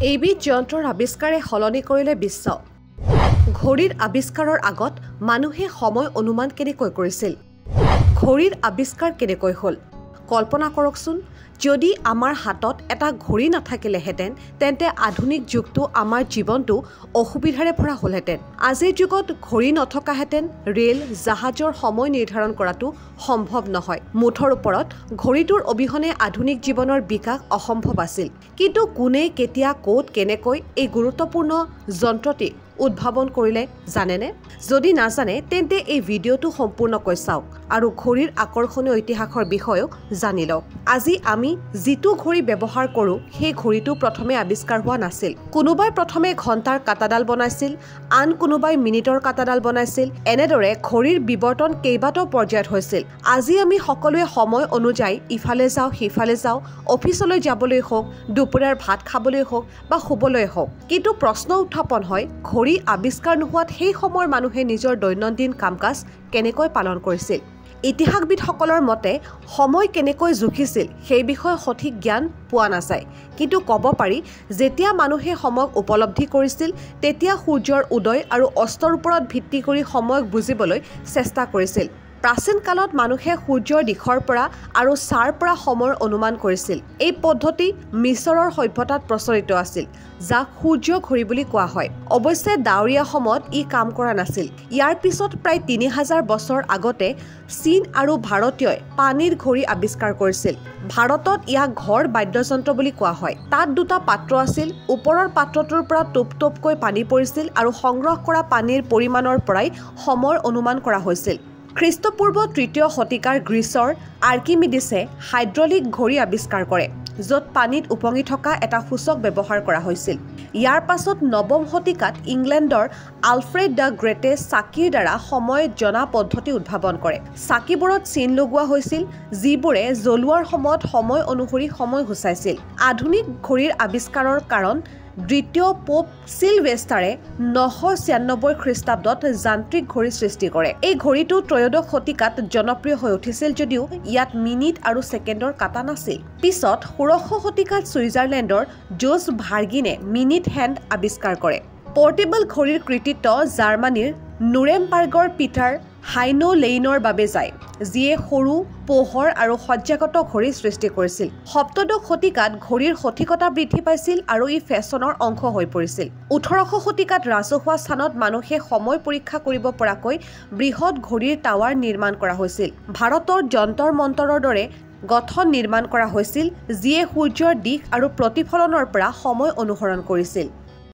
এইবিধ যন্ত্ৰৰ আৱিষ্কাৰে সলনি কৰিলে বিশ্ব। ঘড়ীৰ আৱিষ্কাৰৰ আগত মানুহে সময় অনুমান কেনেকৈ কৰিছিল? ঘড়ীৰ আৱিষ্কাৰ কেনেকৈ হ'ল? কল্পনা কৰকচোন, যদি আমাৰ হাতত এটা ঘড়ী নাথাকিলেহেঁতেন তেন্তে আধুনিক যুগটো আমাৰ জীৱনটো অসুবিধাৰে ভৰা হ'লহেঁতেন। আজিৰ যুগত ঘড়ী নথকাহেঁতেন ৰেল জাহাজৰ সময় নিৰ্ধাৰণ কৰাটো সম্ভৱ নহয়। মুঠৰ ওপৰত ঘড়ীটোৰ অবিহনে আধুনিক জীৱনৰ বিকাশ অসম্ভৱ আছিল। কিন্তু কোনে কেতিয়া ক'ত কেনেকৈ এই গুৰুত্বপূৰ্ণ যন্ত্ৰটি উদ্ভাৱন কৰিলে জানেনে? যদি নাজানে তেন্তে এই ভিডিঅ'টো সম্পূৰ্ণকৈ চাওক আৰু ঘড়ীৰ আকৰ্ষণীয় ইতিহাসৰ বিষয়েও জানি লওক। আজি আমি যিটো ঘড়ী ব্যৱহাৰ কৰোঁ সেই ঘড়ীটো প্ৰথমে আৱিষ্কাৰ হোৱা নাছিল। কোনোবাই প্ৰথমে ঘণ্টাৰ কাটাডাল বনাইছিল, আন কোনোবাই মিনিটৰ কাটাডাল বনাইছিল। এনেদৰে ঘড়ীৰ বিৱৰ্তন কেইবাটাও পৰ্যায়ত হৈছিল। আজি আমি সকলোৱে সময় অনুযায়ী ইফালে যাওঁ সিফালে যাওঁ, অফিচলৈ যাবলৈ হওক, দুপৰীয়াৰ ভাত খাবলৈ হওক বা শুবলৈ হওক। কিন্তু প্ৰশ্ন উত্থাপন হয়, ঘড়ী আৱিষ্কাৰ নোহোৱাত সেই সময়ৰ মানুহে নিজৰ দৈনন্দিন কাম কাজ কেনেকৈ পালন কৰিছিল? ইতিহাসবিদসকলৰ মতে সময় কেনেকৈ জুখিছিল সেই বিষয়ে সঠিক জ্ঞান পোৱা নাযায়। কিন্তু ক'ব পাৰি, যেতিয়া মানুহে সময়ক উপলব্ধি কৰিছিল তেতিয়া সূৰ্যৰ উদয় আৰু অস্তৰ ওপৰত ভিত্তি কৰি সময়ক বুজিবলৈ চেষ্টা কৰিছিল। প্ৰাচীন কালত মানুহে সূৰ্যৰ দিশৰ পৰা আৰু ছাৰ পৰা সময়ৰ অনুমান কৰিছিল। এই পদ্ধতি মিছৰৰ সভ্যতাত প্ৰচলিত আছিল, যাক সূৰ্য ঘড়ী বুলি কোৱা হয়। অৱশ্যে ডাৱৰীয়া সময়ত ই কাম কৰা নাছিল। ইয়াৰ পিছত প্ৰায় ৩০০০ বছৰ আগতে চীন আৰু ভাৰতীয়ই পানীৰ ঘড়ী আৱিষ্কাৰ কৰিছিল। ভাৰতত ইয়াক ঘৰ বাদ্যযন্ত্ৰ বুলি কোৱা হয়। তাত দুটা পাত্ৰ আছিল। ওপৰৰ পাত্ৰটোৰ পৰা টোপ টোপকৈ পানী পৰিছিল আৰু সংগ্ৰহ কৰা পানীৰ পৰিমাণৰ পৰাই সময়ৰ অনুমান কৰা হৈছিল। খ্ৰীষ্টপূৰ্ব ৩য় শতিকাৰ গ্ৰীচৰ আৰ্কিমিডিছে হাইড্ৰলিক ঘড়ী আৱিষ্কাৰ কৰে, য'ত পানীত উপঙি থকা এটা সূচক ব্যৱহাৰ কৰা হৈছিল। ইয়াৰ পাছত ৯ম শতিকাত ইংলেণ্ডৰ আলফ্ৰেড দ্য গ্ৰেটে চাকিৰ দ্বাৰা সময় জনা পদ্ধতি উদ্ভাৱন কৰে। চাকিবোৰত চিন লগোৱা হৈছিল, যিবোৰে জ্বলোৱাৰ সময়ত সময় অনুসৰি সময় সূচাইছিল। আধুনিক ঘড়ীৰ আৱিষ্কাৰৰ কাৰণ দ্বিতীয় পোপ চিলভেষ্টাৰে ৯৯৬ খ্ৰীষ্টাব্দত যান্ত্ৰিক ঘড়ী সৃষ্টি কৰে। এই ঘড়ীটো ত্ৰয়োদশ শতিকাত জনপ্ৰিয় হৈ উঠিছিল যদিও ইয়াত মিনিট আৰু ছেকেণ্ডৰ কাটা নাছিল। পিছত ১৬শ শতিকাত ছুইজাৰলেণ্ডৰ জোজ ভাৰ্গিনে মিনিট হেণ্ড আৱিষ্কাৰ কৰে। পৰ্টেবল ঘড়ীৰ কৃতিত্ব জাৰ্মানীৰ নুৰেমবাৰ্গৰ পিটাৰ হাইনলেইনৰ বাবে যায়, যিয়ে সৰু, পোহৰ আৰু সজ্জাগত ঘড়ী সৃষ্টি কৰিছিল। সপ্তদশ শতিকাত ঘড়ীৰ সঠিকতা বৃদ্ধি পাইছিল আৰু ই ফেশ্বনৰ অংশ হৈ পৰিছিল। ১৮শ শতিকাত ৰাজহুৱা স্থানত মানুহে সময় পৰীক্ষা কৰিব পৰাকৈ বৃহৎ ঘড়ীৰ টাৱাৰ নিৰ্মাণ কৰা হৈছিল। ভাৰতৰ যন্তৰ মন্তৰৰ দৰে গঠন নিৰ্মাণ কৰা হৈছিল, যিয়ে সূৰ্যৰ দিশ আৰু প্ৰতিফলনৰ পৰা সময় অনুসৰণ কৰিছিল।